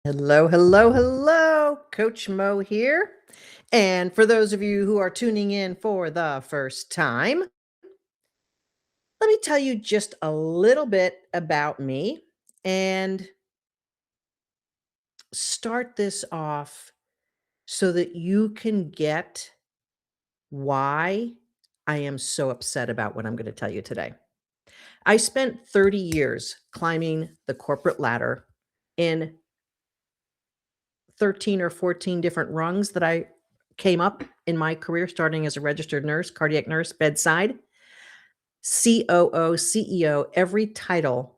Hello, hello, hello. Coach Mo here. And for those of you who are tuning in for the first time, let me tell you just a little bit about me and start this off so that you can get why I am so upset about what I'm going to tell you today. I spent 30 years climbing the corporate ladder in 13 or 14 different rungs that I came up in my career, starting as a registered nurse, cardiac nurse, bedside, COO, CEO, every title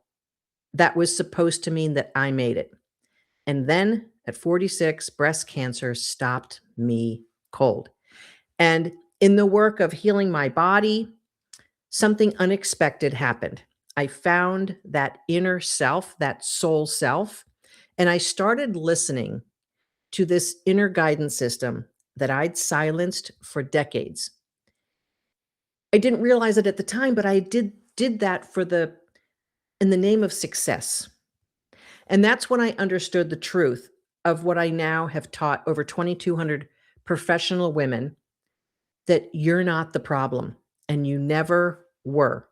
that was supposed to mean that I made it. And then at 46, breast cancer stopped me cold. And in the work of healing my body, something unexpected happened. I found that inner self, that soul self, and I started listening to this inner guidance system that I'd silenced for decades. I didn't realize it at the time, but I did that for the in the name of success. And that's when I understood the truth of what I now have taught over 2,200 professional women, that you're not the problem and you never were.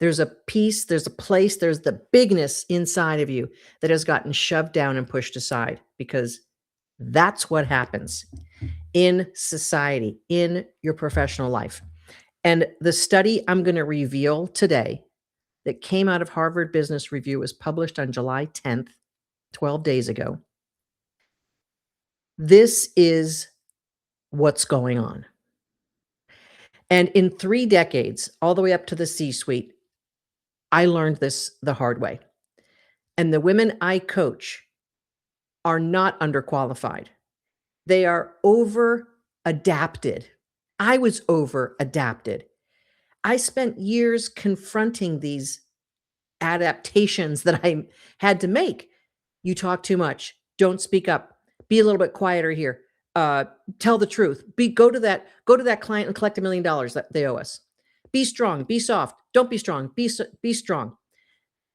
There's a piece, there's a place, there's the bigness inside of you that has gotten shoved down and pushed aside, because that's what happens in society, in your professional life. And the study I'm going to reveal today that came out of Harvard Business Review was published on July 10th, 12 days ago. This is what's going on. And in 3 decades, all the way up to the C-suite, I learned this the hard way. And the women I coach are not underqualified. They are over adapted. I was over adapted. I spent years confronting these adaptations that I had to make. You talk too much. Don't speak up. Be a little bit quieter here. Tell the truth. Go to that client and collect $1 million that they owe us. Be strong. Be soft. Don't be strong. Be strong.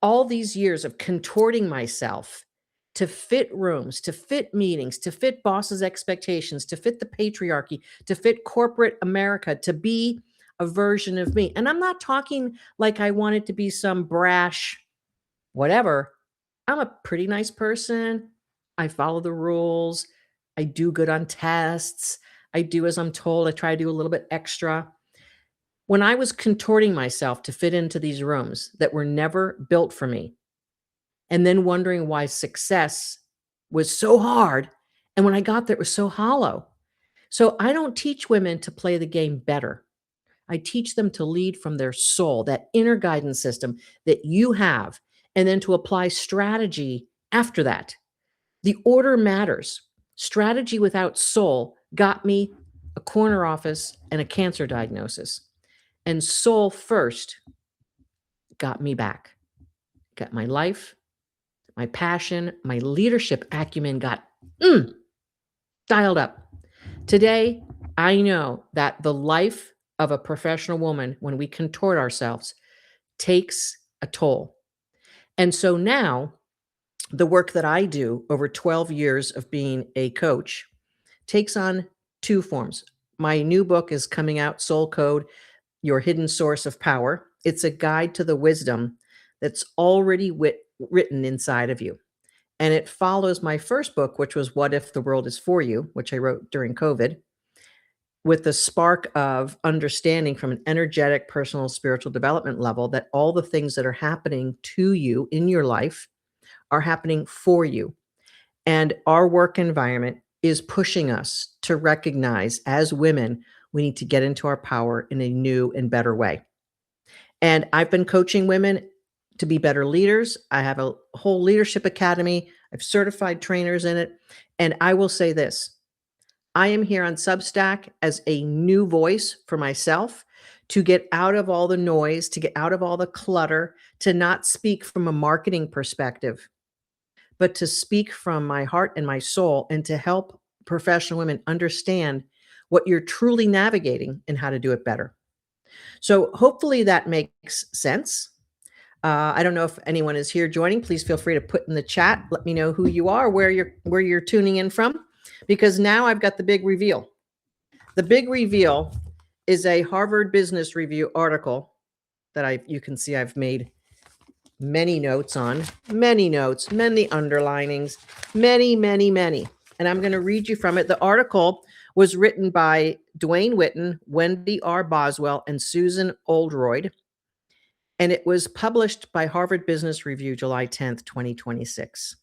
All these years of contorting myself to fit rooms, to fit meetings, to fit bosses' expectations, to fit the patriarchy, to fit corporate America, to be a version of me. And I'm not talking like I wanted to be some brash whatever. I'm a pretty nice person. I follow the rules. I do good on tests. I do as I'm told. I try to do a little bit extra. When I was contorting myself to fit into these rooms that were never built for me, and then wondering why success was so hard, and when I got there, it was so hollow. So I don't teach women to play the game better. I teach them to lead from their soul, that inner guidance system that you have, and then to apply strategy after that. The order matters. Strategy without soul got me a corner office and a cancer diagnosis. And soul first got me back, got my life, my passion, my leadership acumen got dialed up. Today, I know that the life of a professional woman, when we contort ourselves, takes a toll. And so now, the work that I do over 12 years of being a coach takes on 2 forms. My new book is coming out, Soul Code, Your Hidden Source of Power. It's a guide to the wisdom that's already written inside of you. And it follows my first book, which was What If the World is For You, which I wrote during COVID, with the spark of understanding from an energetic, personal, spiritual development level that all the things that are happening to you in your life are happening for you. And our work environment is pushing us to recognize, as women, we need to get into our power in a new and better way. And I've been coaching women to be better leaders. I have a whole leadership academy. I've certified trainers in it. And I will say this: I am here on Substack as a new voice for myself, to get out of all the noise, to get out of all the clutter, to not speak from a marketing perspective, but to speak from my heart and my soul, and to help professional women understand what you're truly navigating and how to do it better. So hopefully that makes sense. I don't know if anyone is here joining. Please feel free to put in the chat. Let me know who you are, where you're tuning in from, because now I've got the big reveal. The big reveal is a Harvard Business Review article that you can see I've made many notes on, many notes, many underlinings, many, many, many. And I'm going to read you from it. The article was written by Dwayne Witten, Wendy R. Boswell, and Susan Oldroyd. And it was published by Harvard Business Review, July 10th, 2026.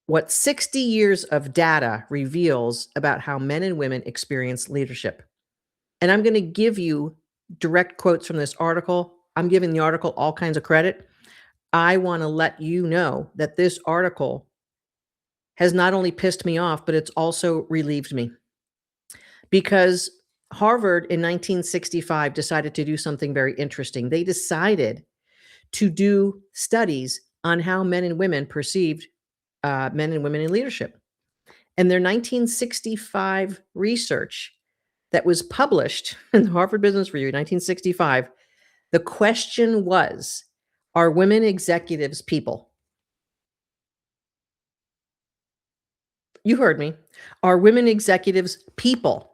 What 60 years of data reveals about how men and women experience leadership. And I'm going to give you direct quotes from this article. I'm giving the article all kinds of credit. I want to let you know that this article has not only pissed me off, but it's also relieved me. Because Harvard in 1965 decided to do something very interesting. They decided to do studies on how men and women perceived men and women in leadership. And their 1965 research that was published in the Harvard Business Review, 1965, the question was, are women executives people? You heard me. Are women executives people?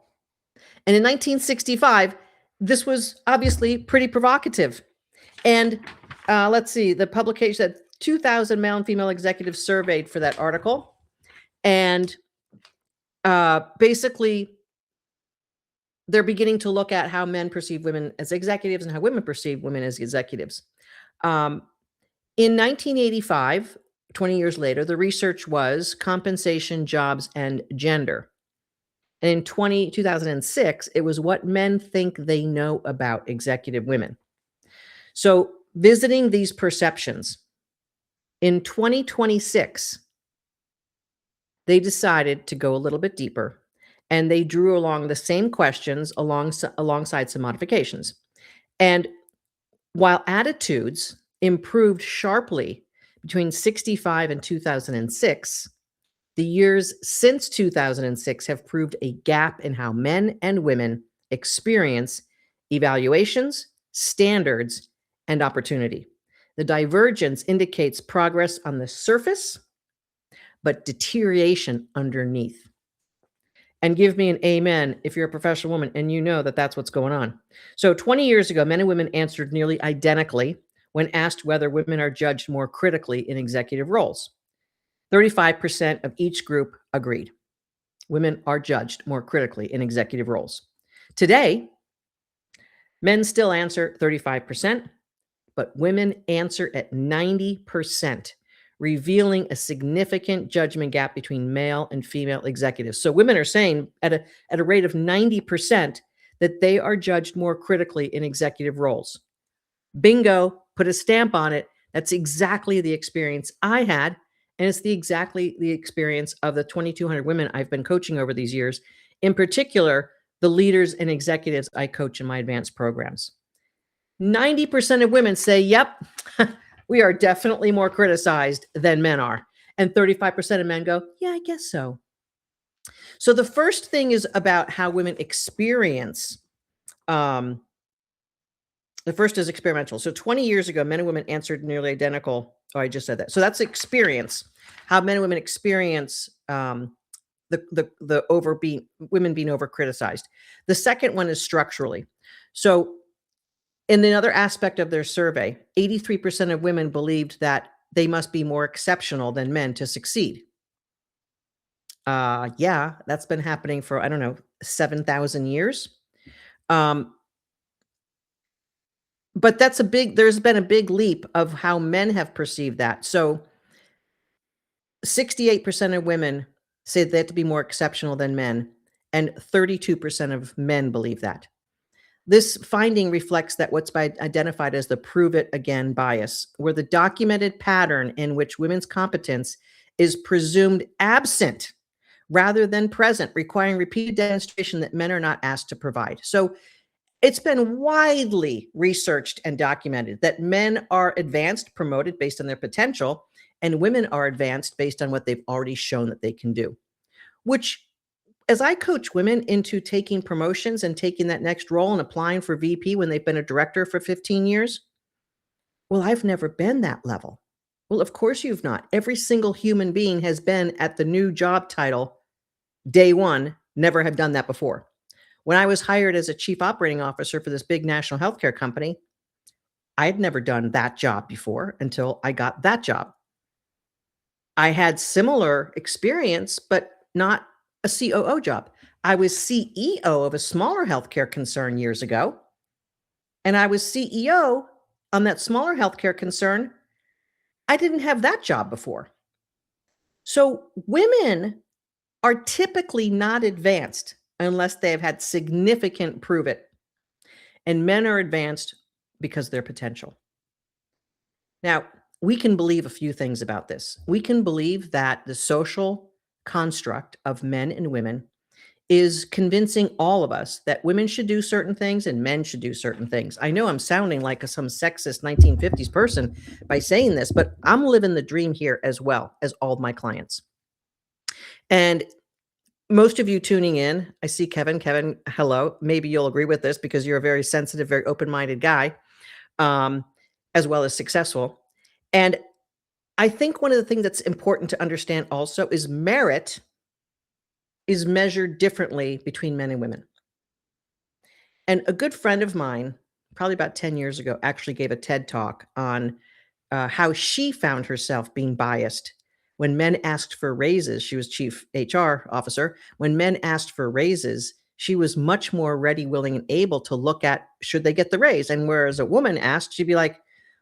And in 1965, this was obviously pretty provocative. And let's see, the publication said 2,000 male and female executives surveyed for that article. And basically, they're beginning to look at how men perceive women as executives and how women perceive women as executives. In 1985, 20 years later, the research was compensation, jobs, and gender. And in 2006, it was what men think they know about executive women. So visiting these perceptions, in 2026, they decided to go a little bit deeper, and they drew along the same questions alongside some modifications. And while attitudes improved sharply between 65 and 2006, the years since 2006 have proved a gap in how men and women experience evaluations, standards, and opportunity. The divergence indicates progress on the surface, but deterioration underneath. And give me an amen if you're a professional woman and you know that that's what's going on. So 20 years ago, men and women answered nearly identically when asked whether women are judged more critically in executive roles. 35% of each group agreed. Women are judged more critically in executive roles. Today, men still answer 35%, but women answer at 90%, revealing a significant judgment gap between male and female executives. So women are saying at a rate of 90% that they are judged more critically in executive roles. Bingo, put a stamp on it. That's exactly the experience I had, and it's exactly the experience of the 2,200 women I've been coaching over these years, in particular, the leaders and executives I coach in my advanced programs. 90% of women say, yep, we are definitely more criticized than men are. And 35% of men go, yeah, I guess so. So the first thing is about how women experience. The first is experimental. So 20 years ago, men and women answered nearly identical. Oh, I just said that. So that's experience, how men and women experience women being over criticized. The second one is structurally. So in another aspect of their survey, 83% of women believed that they must be more exceptional than men to succeed. Yeah, that's been happening for, 7,000 years. But there's been a big leap of how men have perceived that. So 68% of women say they have to be more exceptional than men, and 32% of men believe that. This finding reflects that what's identified as the prove it again bias, where the documented pattern in which women's competence is presumed absent rather than present, requiring repeated demonstration that men are not asked to provide. So it's been widely researched and documented that men are advanced, promoted based on their potential, and women are advanced based on what they've already shown that they can do, which, as I coach women into taking promotions and taking that next role and applying for VP when they've been a director for 15 years, Well, I've never been that level. Well, of course you've not. Every single human being has been at the new job title day one, never have done that before. When I was hired as a chief operating officer for this big national healthcare company, I had never done that job before until I got that job. I had similar experience, but not a COO job. I was CEO of a smaller healthcare concern years ago, and I was CEO on that smaller healthcare concern. I didn't have that job before. So women are typically not advanced unless they have had significant prove it, and men are advanced because of their potential. Now, we can believe a few things about this. We can believe that the social construct of men and women is convincing all of us that women should do certain things and men should do certain things. I know I'm sounding like some sexist 1950s person by saying this, but I'm living the dream here as well as all of my clients. And most of you tuning in, I see Kevin. Kevin, hello. Maybe you'll agree with this because you're a very sensitive, very open-minded guy, um, as well as successful. And I think one of the things that's important to understand also is merit is measured differently between men and women. And a good friend of mine, probably about 10 years ago, actually gave a TED talk on how she found herself being biased when men asked for raises. She was chief HR officer. When men asked for raises, she was much more ready, willing, and able to look at should they get the raise. And whereas a woman asked, she'd be like,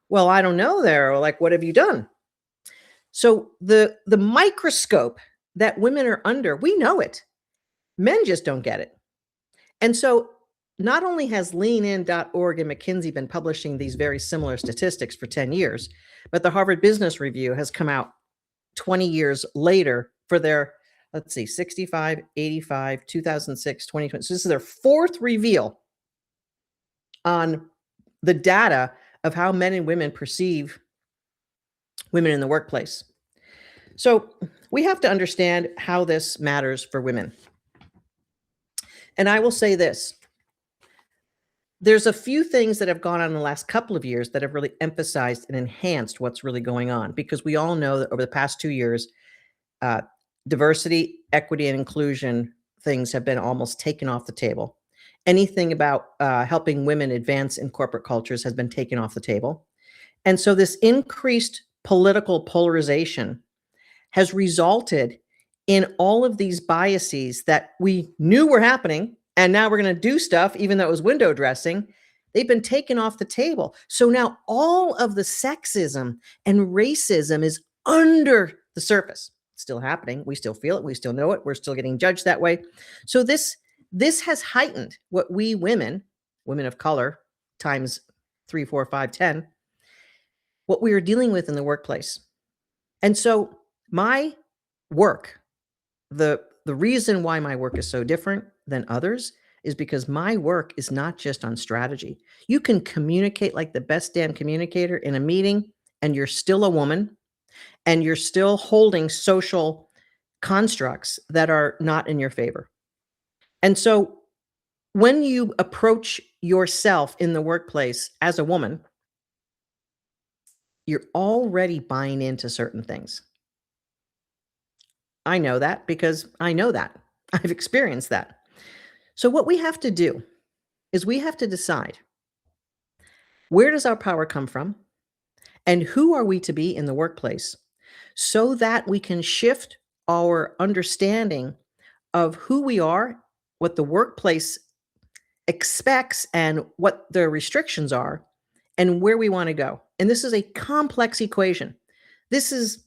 well, I don't know there. Or like, what have you done? So the microscope that women are under, we know it. Men just don't get it. And so not only has leanin.org and McKinsey been publishing these very similar statistics for 10 years, but the Harvard Business Review has come out 20 years later for their, let's see, 65, 85, 2006, 2020. So this is their fourth reveal on the data of how men and women perceive women in the workplace. So we have to understand how this matters for women. And I will say this. There's a few things that have gone on in the last couple of years that have really emphasized and enhanced what's really going on, because we all know that over the past 2 years, diversity, equity, and inclusion things have been almost taken off the table. Anything about helping women advance in corporate cultures has been taken off the table. And so this increased political polarization has resulted in all of these biases that we knew were happening, and now we're going to do stuff even though it was window dressing. They've been taken off the table. So now all of the sexism and racism is under the surface. It's still happening. We still feel it. We still know it. We're still getting judged that way. So this has heightened what we women of color times 3, 4, 5, 10, what we are dealing with in the workplace. And so my work, the reason why my work is so different than others is because my work is not just on strategy. You can communicate like the best damn communicator in a meeting, and you're still a woman, and you're still holding social constructs that are not in your favor. And so when you approach yourself in the workplace as a woman, you're already buying into certain things. I know that because I know that. I've experienced that. So what we have to do is we have to decide, where does our power come from and who are we to be in the workplace so that we can shift our understanding of who we are, what the workplace expects and what the restrictions are, and where we want to go. And this is a complex equation. This is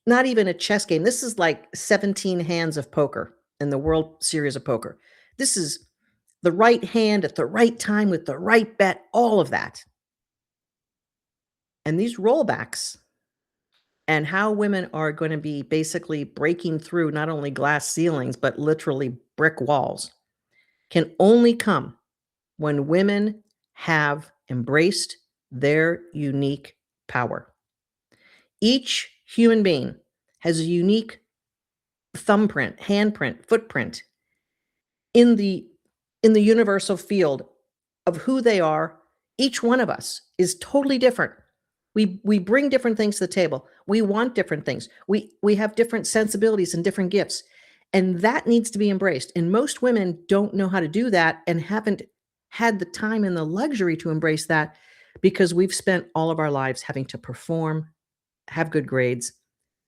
not even a chess game. This is like 17 hands of poker in the World Series of Poker. This is the right hand at the right time with the right bet, all of that. And these rollbacks and how women are going to be basically breaking through not only glass ceilings, but literally brick walls can only come when women have embraced their unique power. Each human being has a unique thumbprint, handprint, footprint in the universal field of who they are Each one of us is totally different. We bring different things to the table. We want different things. We have different sensibilities and different gifts. And that needs to be embraced. And most women don't know how to do that and haven't had the time and the luxury to embrace that because we've spent all of our lives having to perform, have good grades,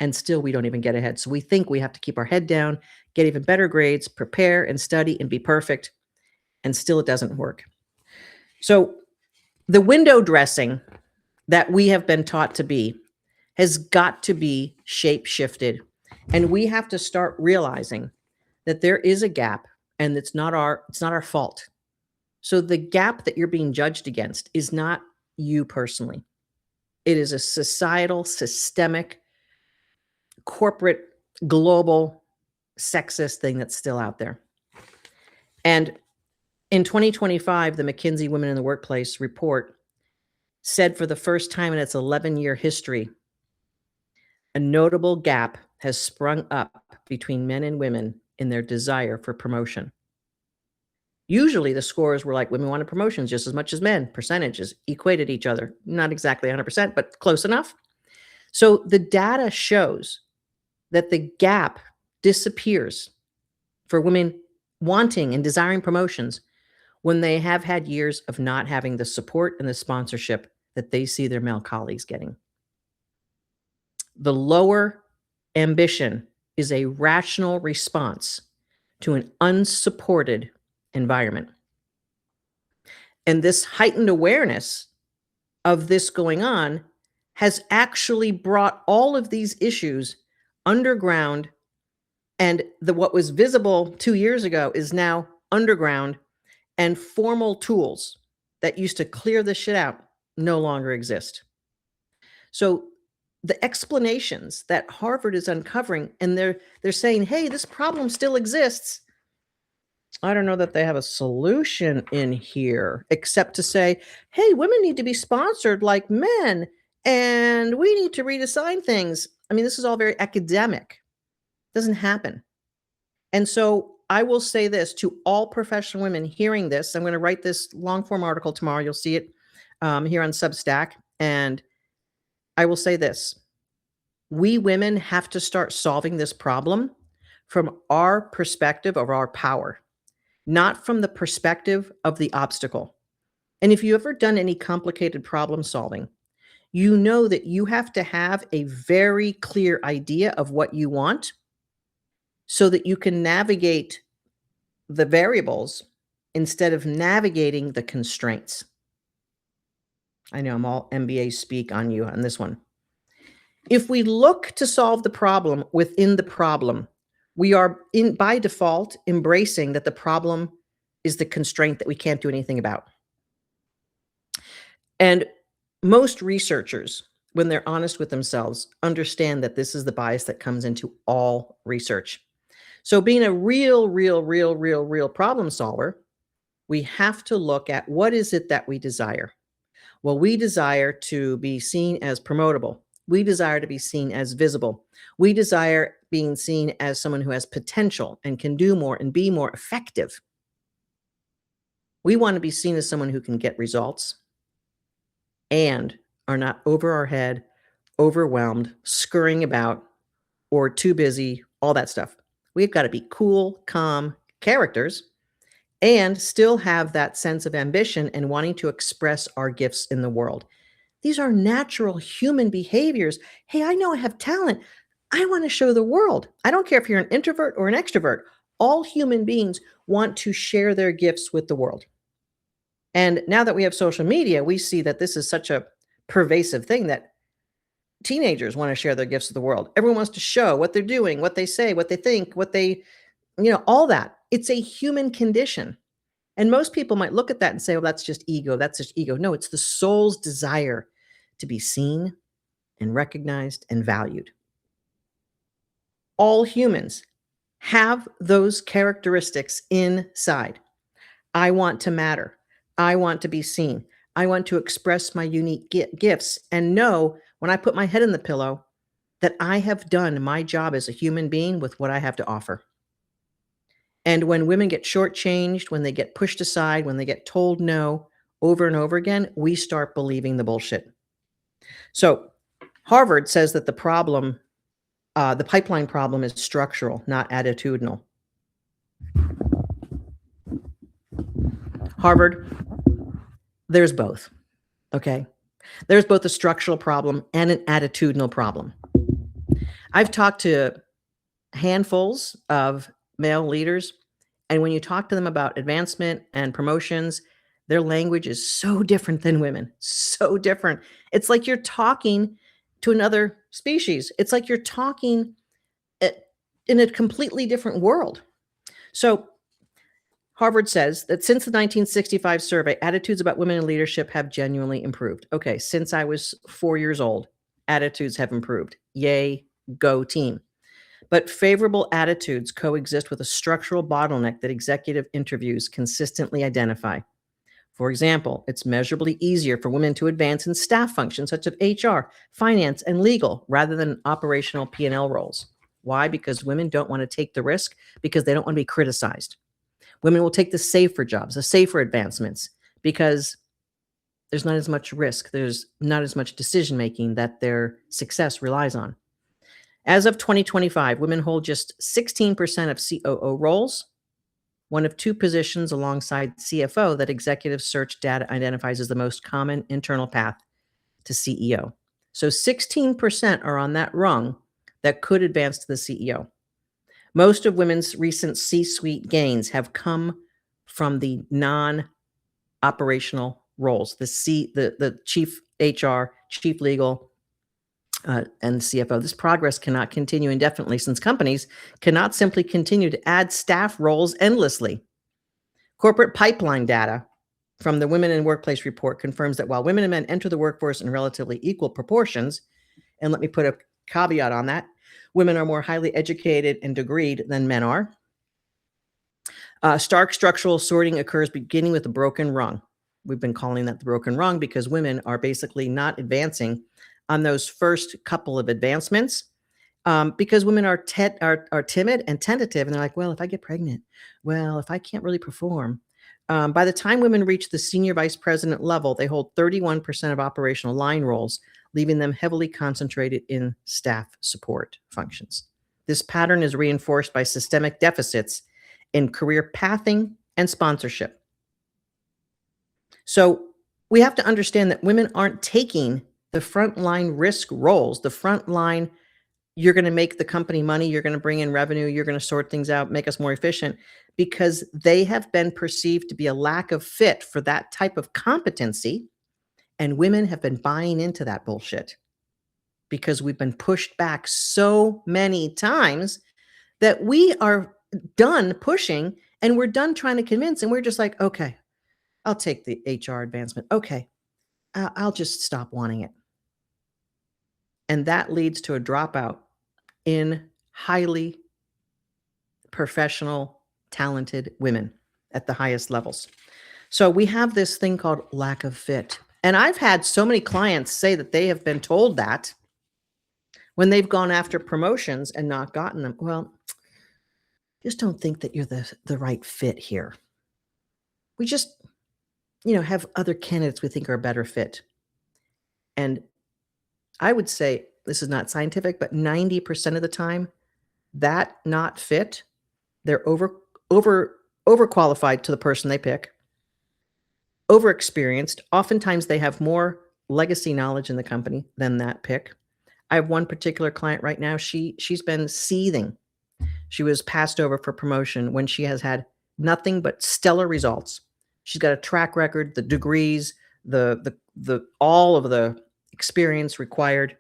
and still we don't even get ahead. So we think we have to keep our head down, get even better grades, prepare and study and be perfect, and still it doesn't work. So the window dressing that we have been taught to be has got to be shape shifted. And we have to start realizing that there is a gap and it's not our fault. So the gap that you're being judged against is not you personally. It is a societal, systemic, corporate, global, sexist thing that's still out there. And in 2025, the McKinsey Women in the Workplace report said for the first time in its 11-year history, a notable gap has sprung up between men and women in their desire for promotion. Usually the scores were like women wanted promotions just as much as men, percentages equated each other, not exactly 100%, but close enough. So the data shows that the gap disappears for women wanting and desiring promotions when they have had years of not having the support and the sponsorship that they see their male colleagues getting. The lower ambition is a rational response to an unsupported environment. And this heightened awareness of this going on has actually brought all of these issues underground. And what was visible 2 years ago is now underground, and formal tools that used to clear this shit out no longer exist. So the explanations that Harvard is uncovering, and they're saying, hey, this problem still exists. I don't know that they have a solution in here, except to say, hey, women need to be sponsored like men, and we need to redesign things. I mean, this is all very academic. It doesn't happen. And so I will say this to all professional women hearing this. I'm going to write this long form article tomorrow. You'll see it here on Substack. And I will say this. We women have to start solving this problem from our perspective of our power, not from the perspective of the obstacle. And if you've ever done any complicated problem solving, you know that you have to have a very clear idea of what you want so that you can navigate the variables instead of navigating the constraints. I know I'm all MBA speak on you on this one. If we look to solve the problem within the problem, we are by default embracing that the problem is the constraint that we can't do anything about. And most researchers, when they're honest with themselves, understand that this is the bias that comes into all research. So being a real problem solver, we have to look at what is it that we desire. Well, we desire to be seen as promotable. We desire to be seen as visible. We desire being seen as someone who has potential and can do more and be more effective. We want to be seen as someone who can get results and are not over our head, overwhelmed, scurrying about, or too busy, all that stuff. We've got to be cool, calm characters and still have that sense of ambition and wanting to express our gifts in the world. These are natural human behaviors. Hey, I know I have talent. I want to show the world. I don't care if you're an introvert or an extrovert. All human beings want to share their gifts with the world. And now that we have social media, we see that this is such a pervasive thing that teenagers want to share their gifts with the world. Everyone wants to show what they're doing, what they say, what they think, what they, all that. It's a human condition. And most people might look at that and say, well, that's just ego. That's just ego. No, it's the soul's desire to be seen and recognized and valued. All humans have those characteristics inside. I want to matter. I want to be seen. I want to express my unique gifts and know when I put my head in the pillow that I have done my job as a human being with what I have to offer. And when women get shortchanged, when they get pushed aside, when they get told no, over and over again, we start believing the bullshit. So Harvard says that the pipeline problem is structural, not attitudinal. Harvard, there's both. Okay. There's both a structural problem and an attitudinal problem. I've talked to handfuls of male leaders, and when you talk to them about advancement and promotions, their language is so different than women, so different. It's like you're talking to another species. It's like you're talking in a completely different world. So Harvard says that since the 1965 survey, attitudes about women in leadership have genuinely improved. Okay, since I was 4 years old, attitudes have improved. Yay, go team. But favorable attitudes coexist with a structural bottleneck that executive interviews consistently identify. For example, it's measurably easier for women to advance in staff functions such as HR, finance, and legal rather than operational P&L roles. Why? Because women don't want to take the risk because they don't want to be criticized. Women will take the safer jobs, the safer advancements, because there's not as much risk. There's not as much decision making that their success relies on. As of 2025, women hold just 16% of COO roles, one of two positions alongside CFO that executive search data identifies as the most common internal path to CEO. So 16% are on that rung that could advance to the CEO. Most of women's recent C-suite gains have come from the non-operational roles, the chief HR, chief legal, and CFO. This progress cannot continue indefinitely since companies cannot simply continue to add staff roles endlessly. Corporate pipeline data from the Women in Workplace report confirms that while women and men enter the workforce in relatively equal proportions, and let me put a caveat on that, women are more highly educated and degreed than men are. Stark structural sorting occurs beginning with the broken rung. We've been calling that the broken rung because women are basically not advancing on those first couple of advancements because women are timid and tentative. And they're like, well, if I get pregnant, well, if I can't really perform. By the time women reach the senior vice president level, they hold 31% of operational line roles, leaving them heavily concentrated in staff support functions. This pattern is reinforced by systemic deficits in career pathing and sponsorship. So we have to understand that women aren't taking the frontline risk roles, the frontline, you're going to make the company money, you're going to bring in revenue, you're going to sort things out, make us more efficient, because they have been perceived to be a lack of fit for that type of competency. And women have been buying into that bullshit because we've been pushed back so many times that we are done pushing and we're done trying to convince. And we're just like, okay, I'll take the HR advancement. Okay, I'll just stop wanting it. And that leads to a dropout in highly professional, talented women at the highest levels. So we have this thing called lack of fit. And I've had so many clients say that they have been told that when they've gone after promotions and not gotten them. Well, just don't think that you're the right fit here. We just, have other candidates we think are a better fit. And I would say this is not scientific, but 90% of the time, that not fit, they're overqualified to the person they pick, overexperienced. Oftentimes they have more legacy knowledge in the company than that pick. I have one particular client right now. She's been seething. She was passed over for promotion when she has had nothing but stellar results. She's got a track record, the degrees, the all of the experience required,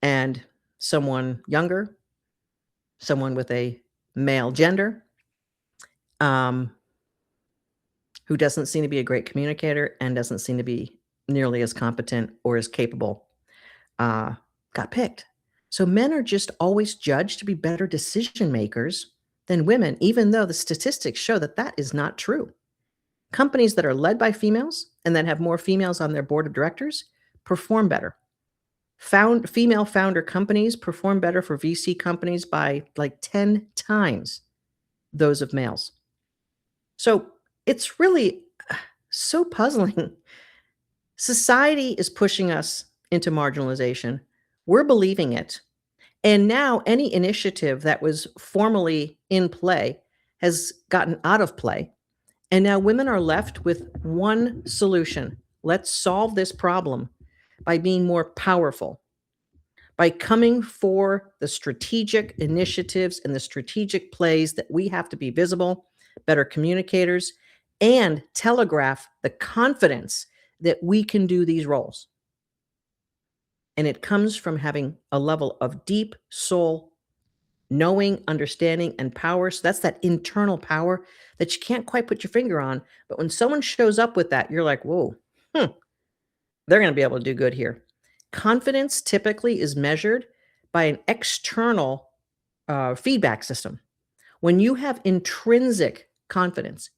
and someone younger, someone with a male gender, who doesn't seem to be a great communicator and doesn't seem to be nearly as competent or as capable, got picked. So men are just always judged to be better decision makers than women, even though the statistics show that that is not true. Companies that are led by females and that have more females on their board of directors perform better. Female founder companies perform better for VC companies by like 10 times those of males. So it's really So puzzling. Society is pushing us into marginalization. We're believing it. And now any initiative that was formerly in play has gotten out of play. And now women are left with one solution. Let's solve this problem by being more powerful, by coming for the strategic initiatives and the strategic plays that we have to be visible, better communicators, and telegraph the confidence that we can do these roles. And it comes from having a level of deep soul knowing, understanding, and power. So that's that internal power that you can't quite put your finger on. But when someone shows up with that, you're like, whoa, hmm, they're going to be able to do good here. Confidence typically is measured by an external feedback system. When you have intrinsic confidence,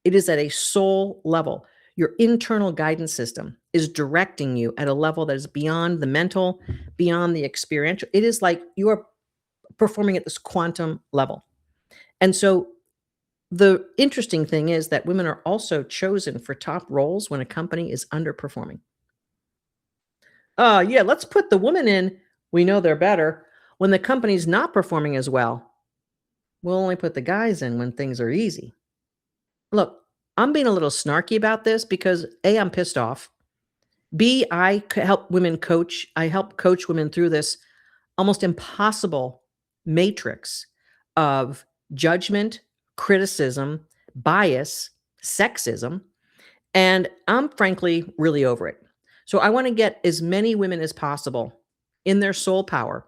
it is at a soul level. Your internal guidance system is directing you at a level that is beyond the mental, beyond the experiential. It is like you are performing at this quantum level. And so the interesting thing is that women are also chosen for top roles when a company is underperforming. Yeah, let's put the woman in. We know they're better. When the company's not performing as well, we'll only put the guys in when things are easy. Look, I'm being a little snarky about this because A, I'm pissed off. B, help women coach. I help coach women through this almost impossible matrix of judgment, criticism, bias, sexism, and I'm frankly really over it. So I want to get as many women as possible in their soul power.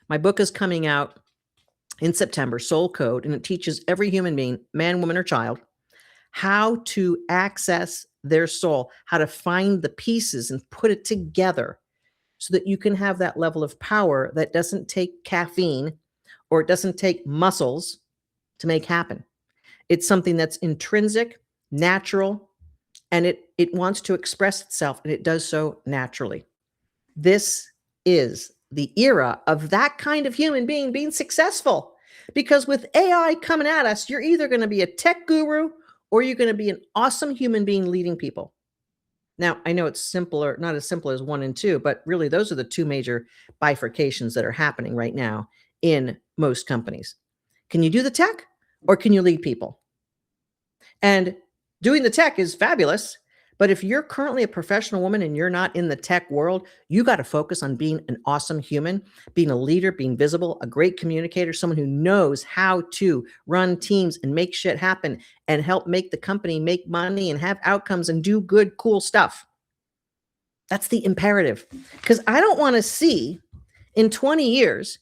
My book is coming out in September, Soul Code, and it teaches every human being, man, woman, or child, how to access their soul, how to find the pieces and put it together so that you can have that level of power that doesn't take caffeine or it doesn't take muscles to make happen. It's something that's intrinsic, natural, and it wants to express itself, and it does so naturally. This is the era of that kind of human being successful. Because with AI coming at us, you're either going to be a tech guru or you're going to be an awesome human being leading people. Now, I know it's simpler, not as simple as one and two, but really those are the two major bifurcations that are happening right now in most companies. Can you do the tech or can you lead people? And doing the tech is fabulous. But if you're currently a professional woman and you're not in the tech world, you got to focus on being an awesome human, being a leader, being visible, a great communicator, someone who knows how to run teams and make shit happen and help make the company make money and have outcomes and do good, cool stuff. That's the imperative. Because I don't want to see in 20 years,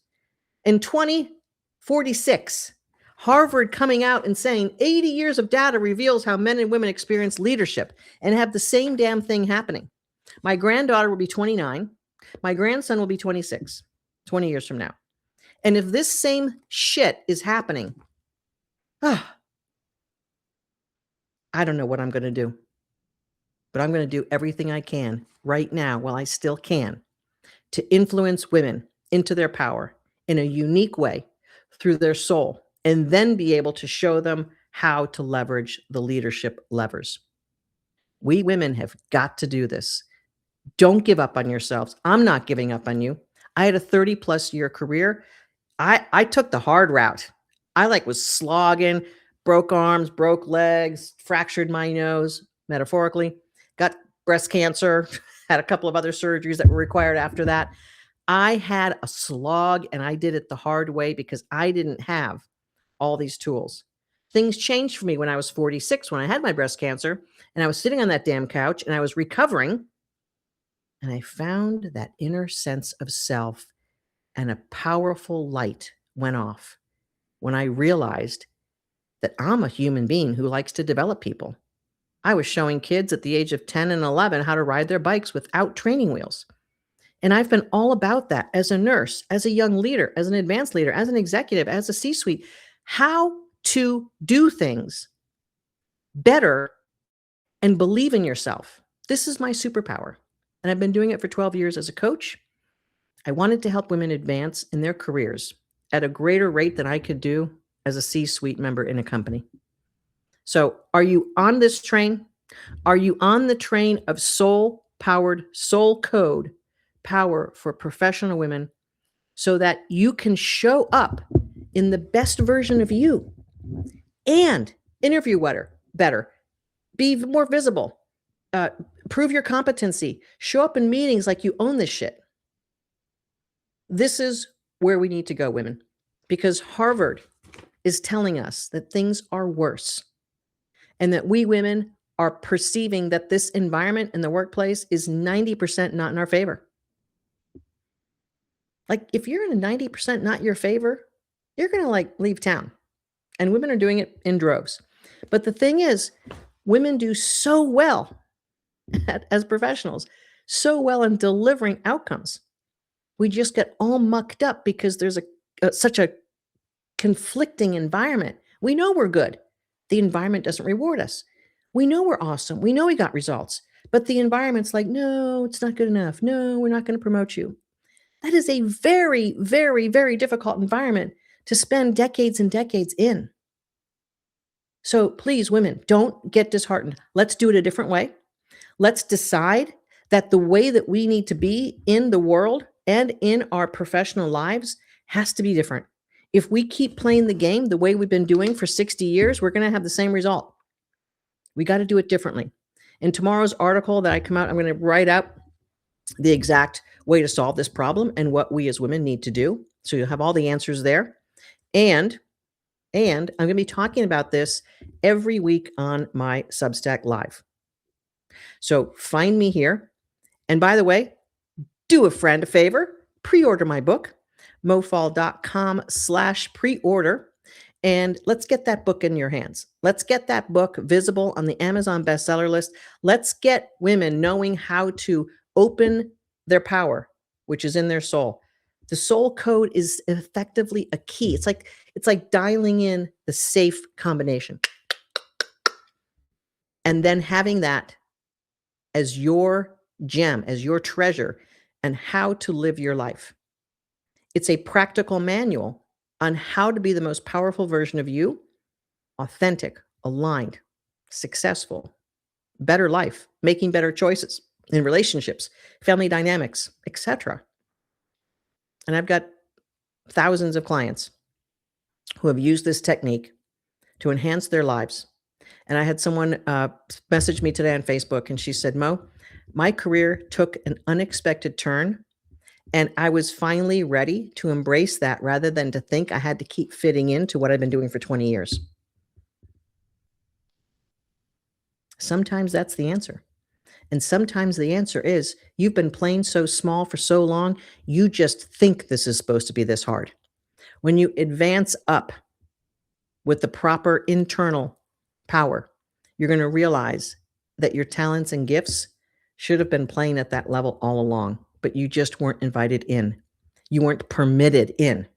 in 2046, Harvard coming out and saying 80 years of data reveals how men and women experience leadership and have the same damn thing happening. My granddaughter will be 29. My grandson will be 26, 20 years from now. And if this same shit is happening, I don't know what I'm going to do. But I'm going to do everything I can right now while I still can to influence women into their power in a unique way through their soul, and then be able to show them how to leverage the leadership levers. We women have got to do this. Don't give up on yourselves. I'm not giving up on you. I had a 30+ year career. I took the hard route. I was slogging, broke arms, broke legs, fractured my nose, metaphorically, got breast cancer, had a couple of other surgeries that were required after that. I had a slog and I did it the hard way because I didn't have all these tools. Things changed for me when I was 46, when I had my breast cancer and I was sitting on that damn couch and I was recovering. And I found that inner sense of self and a powerful light went off when I realized that I'm a human being who likes to develop people. I was showing kids at the age of 10 and 11 how to ride their bikes without training wheels. And I've been all about that as a nurse, as a young leader, as an advanced leader, as an executive, as a C-suite, how to do things better and believe in yourself. This is my superpower. And I've been doing it for 12 years as a coach. I wanted to help women advance in their careers at a greater rate than I could do as a C-suite member in a company. So are you on this train? Are you on the train of soul-powered, soul code power for professional women so that you can show up in the best version of you and interview better, be more visible, uh, prove your competency, show up in meetings like you own this shit? This is where we need to go, women, because Harvard is telling us that things are worse and that we women are perceiving that this environment in the workplace is 90% not in our favor. Like, if you're in a 90% not your favor, you're going to like leave town. And women are doing it in droves. But the thing is, women do so well as professionals, so well in delivering outcomes. We just get all mucked up because there's such a conflicting environment. We know we're good. The environment doesn't reward us. We know we're awesome. We know we got results. But the environment's like, no, it's not good enough. No, we're not going to promote you. That is a very, very, very difficult environment to spend decades and decades in. So please, women, don't get disheartened. Let's do it a different way. Let's decide that the way that we need to be in the world and in our professional lives has to be different. If we keep playing the game the way we've been doing for 60 years, we're going to have the same result. We got to do it differently. In tomorrow's article that I come out, I'm going to write out the exact way to solve this problem and what we as women need to do. So you'll have all the answers there. And I'm going to be talking about this every week on my Substack Live. So find me here. And by the way, do a friend a favor, pre-order my book, mofall.com/pre-order. And let's get that book in your hands. Let's get that book visible on the Amazon bestseller list. Let's get women knowing how to open their power, which is in their soul. The soul code is effectively a key. It's like dialing in the safe combination. And then having that as your gem, as your treasure, and how to live your life. It's a practical manual on how to be the most powerful version of you, authentic, aligned, successful, better life, making better choices in relationships, family dynamics, etc. And I've got thousands of clients who have used this technique to enhance their lives. And I had someone message me today on Facebook, and she said, Mo, my career took an unexpected turn, and I was finally ready to embrace that rather than to think I had to keep fitting into what I've been doing for 20 years. Sometimes that's the answer. And sometimes the answer is you've been playing so small for so long, you just think this is supposed to be this hard. When you advance up with the proper internal power, you're going to realize that your talents and gifts should have been playing at that level all along, but you just weren't invited in. You weren't permitted in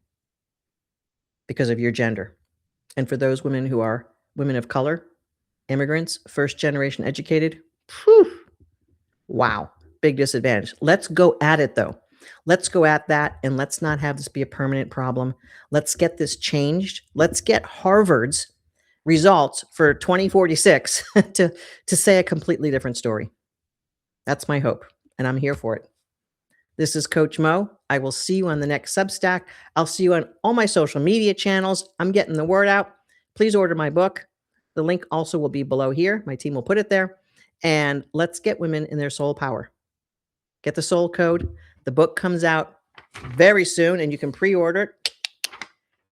because of your gender. And for those women who are women of color, immigrants, first generation educated, whew, wow, big disadvantage. Let's go at it though. Let's go at that, and let's not have this be a permanent problem. Let's get this changed. Let's get Harvard's results for 2046 to say a completely different story. That's my hope, and I'm here for it. This is Coach Mo. I will see you on the next Substack. I'll see you on all my social media channels. I'm getting the word out. Please order my book. The link also will be below here. My team will put it there. And let's get women in their soul power. Get the soul code. The book comes out very soon, and you can pre-order it.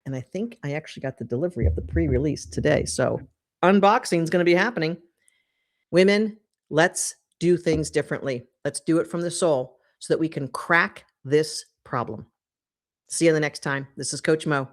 And I think I actually got the delivery of the pre-release today. So unboxing is going to be happening. Women, let's do things differently. Let's do it from the soul so that we can crack this problem. See you the next time. This is Coach Mo.